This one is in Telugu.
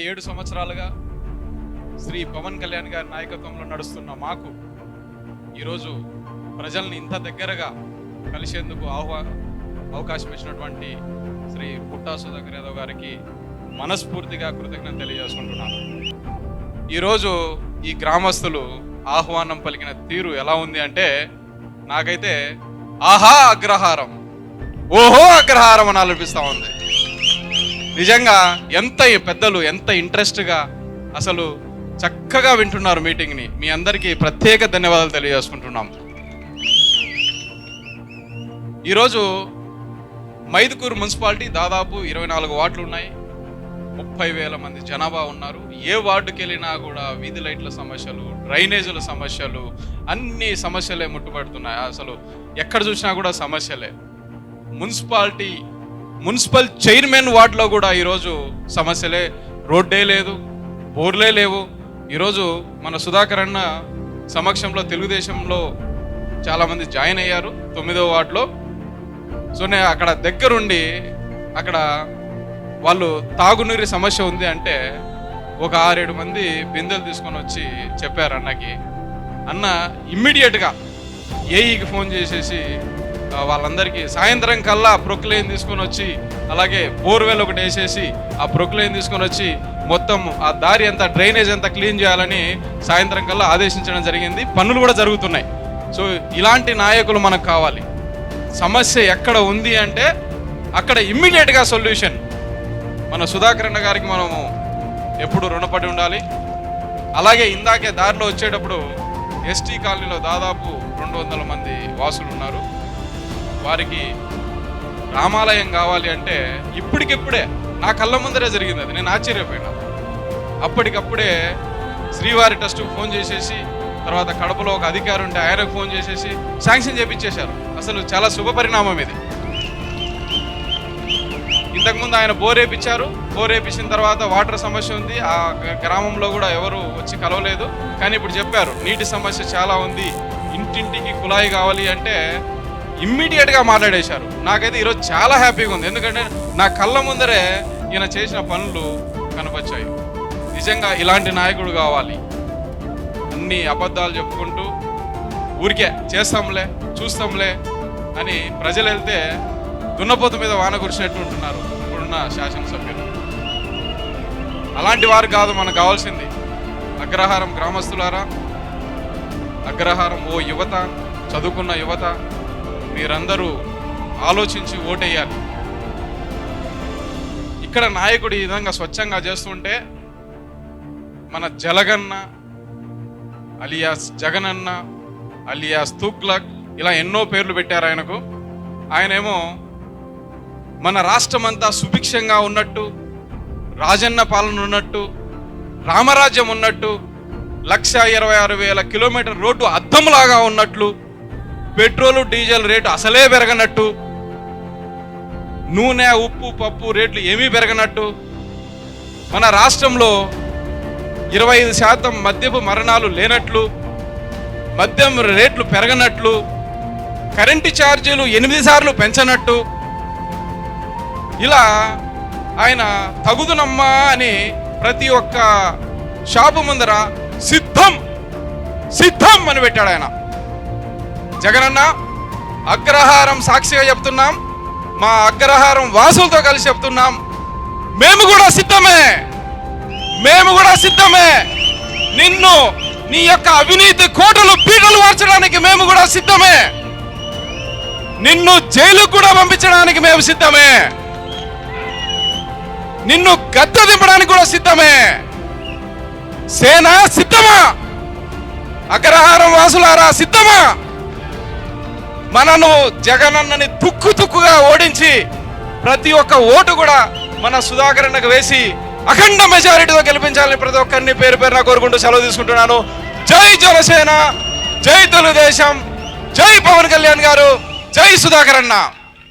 7 సంవత్సరాలుగా శ్రీ పవన్ కళ్యాణ్ గారి నాయకత్వంలో నడుస్తున్న మాకు ఈరోజు ప్రజల్ని ఇంత దగ్గరగా కలిసేందుకు అవకాశం ఇచ్చినటువంటి శ్రీ పుట్టా సుధాకర్ యాదవ్ గారికి మనస్ఫూర్తిగా కృతజ్ఞత తెలియజేసుకుంటున్నాను. ఈరోజు ఈ గ్రామస్తులు ఆహ్వానం పలికిన తీరు ఎలా ఉంది అంటే, నాకైతే ఆహా అగ్రహారం, ఓహో అగ్రహారం అని అనిపిస్తూ ఉంది. నిజంగా ఎంత పెద్దలు ఎంత ఇంట్రెస్ట్గా అసలు చక్కగా వింటున్నారు మీటింగ్ని. మీ అందరికీ ప్రత్యేక ధన్యవాదాలు తెలియజేసుకుంటున్నాం. ఈరోజు మైదుకూరు మున్సిపాలిటీ దాదాపు 24 వార్డులు ఉన్నాయి, 30,000 మంది జనాభా ఉన్నారు. ఏ వార్డుకి వెళ్ళినా కూడా వీధి లైట్ల సమస్యలు, డ్రైనేజీల సమస్యలు, అన్ని సమస్యలే ముట్టుపడుతున్నాయి. అసలు ఎక్కడ చూసినా కూడా సమస్యలే. మున్సిపల్ చైర్మన్ వార్డులో కూడా ఈరోజు సమస్యలే. రోడ్డే లేదు, బోర్లే లేవు. ఈరోజు మన సుధాకర్ అన్న సమక్షంలో తెలుగుదేశంలో చాలామంది జాయిన్ అయ్యారు 9వ వార్డులో. సో నేను అక్కడ దగ్గరుండి అక్కడ వాళ్ళు తాగునీరు సమస్య ఉంది అంటే ఒక 6-7 మంది బిందెలు తీసుకొని వచ్చి చెప్పారు అన్నకి. అన్న ఇమ్మీడియట్గా ఏఈకి ఫోన్ చేసేసి వాళ్ళందరికీ సాయంత్రం కల్లా ప్రొక్లైన్ తీసుకొని వచ్చి, అలాగే బోర్వెల్ ఒకటి వేసేసి ఆ ప్రొక్లైన్ తీసుకొని వచ్చి మొత్తం ఆ దారి అంతా డ్రైనేజ్ అంతా క్లీన్ చేయాలని సాయంత్రం కల్లా ఆదేశించడం జరిగింది. పనులు కూడా జరుగుతున్నాయి. సో ఇలాంటి నాయకులు మనకు కావాలి. సమస్య ఎక్కడ ఉంది అంటే అక్కడ ఇమ్మీడియట్గా సొల్యూషన్. మన సుధాకర్ అన్న గారికి మనము ఎప్పుడు రుణపడి ఉండాలి. అలాగే ఇందాకే దారిలో వచ్చేటప్పుడు ఎస్టీ కాలనీలో దాదాపు 200 మంది వాసులు ఉన్నారు. వారికి రామాలయం కావాలి అంటే ఇప్పటికిప్పుడే నా కళ్ళ ముందరే జరిగింది. అది నేను ఆశ్చర్యపోయినా. అప్పటికప్పుడే శ్రీవారి ట్రస్ట్కి ఫోన్ చేసేసి, తర్వాత కడపలో ఒక అధికారి ఉంటే ఆయనకు ఫోన్ చేసేసి శాంక్షన్ చేపించేశారు. అసలు చాలా శుభ పరిణామం ఇది. ఇంతకుముందు ఆయన బోర్ వేయించారు. బోర్ వేయించిన తర్వాత వాటర్ సమస్య ఉంది. ఆ గ్రామంలో కూడా ఎవరు వచ్చి కలవలేదు. కానీ ఇప్పుడు చెప్పారు నీటి సమస్య చాలా ఉంది, ఇంటింటికి కుళాయి కావాలి అంటే ఇమ్మీడియట్గా మాట్లాడేశారు. నాకైతే ఈరోజు చాలా హ్యాపీగా ఉంది. ఎందుకంటే నా కళ్ళ ముందరే ఈయన చేసిన పనులు కనపచ్చాయి. నిజంగా ఇలాంటి నాయకుడు కావాలి. అన్ని అబద్ధాలు చెప్పుకుంటూ ఊరికే చేస్తాంలే చూస్తాంలే అని ప్రజలు వెళ్తే దున్నపోతు మీద వాన కురిసినట్టు ఉంటున్నారు ఇప్పుడున్న శాసనసభ్యులు. అలాంటి వారు కాదు మనకు కావాల్సింది. అగ్రహారం గ్రామస్తులారా, అగ్రహారం ఓ యువత, చదువుకున్న యువత, మీరందరూ ఆలోచించి ఓటేయాలి. ఇక్కడ నాయకుడు ఈ విధంగా స్వచ్ఛంగా చేస్తుంటే మన జలగన్న అలియాస్ జగనన్న అలియాస్ తుగ్లక్ ఇలా ఎన్నో పేర్లు పెట్టారు ఆయనకు. ఆయనేమో మన రాష్ట్రమంతా సుభిక్షంగా ఉన్నట్టు, రాజన్న పాలన ఉన్నట్టు, రామరాజ్యం ఉన్నట్టు, 126,000 కిలోమీటర్ రోడ్డు అద్దంలాగా ఉన్నట్లు, పెట్రోలు డీజిల్ రేటు అసలే పెరగనట్టు, నూనె ఉప్పు పప్పు రేట్లు ఏమీ పెరగనట్టు, మన రాష్ట్రంలో 25% మద్యపు మరణాలు లేనట్లు, మద్యం రేట్లు పెరగనట్లు, కరెంటు ఛార్జీలు 8 సార్లు పెంచనట్టు, ఇలా ఆయన తగుదునమ్మా అని ప్రతి ఒక్క షాపు ముందర సిద్ధం సిద్ధం అని పెట్టాడు ఆయన. జగనన్న అగ్రహారం సాక్షిగా చెప్తున్నాం, మా అగ్రహారం వాసులతో కలిసి చెప్తున్నాం, మేము కూడా సిద్ధమే, మేము కూడా సిద్ధమే. నిన్ను నీ యొక్క అవినీతి కోటలు పీటలు మార్చడానికి మేము కూడా సిద్ధమే, నిన్ను జైలుకు కూడా పంపించడానికి మేము సిద్ధమే, నిన్ను గద్దె దింపడానికి కూడా సిద్ధమే. సేన సిద్ధమా? అగ్రహారం వాసులారా సిద్ధమా? మనను జగనన్నని తుక్కుగా ఓడించి ప్రతి ఒక్క ఓటు కూడా మన సుధాకర్ అన్నకు వేసి అఖండ మెజారిటీతో గెలిపించాలని ప్రతి ఒక్కరిని పేరు పేరున కోరుకుంటూ సెలవు తీసుకుంటున్నాను. జై జనసేన, జై తెలుగుదేశం, జై పవన్ కళ్యాణ్ గారు, జై సుధాకర్ అన్న.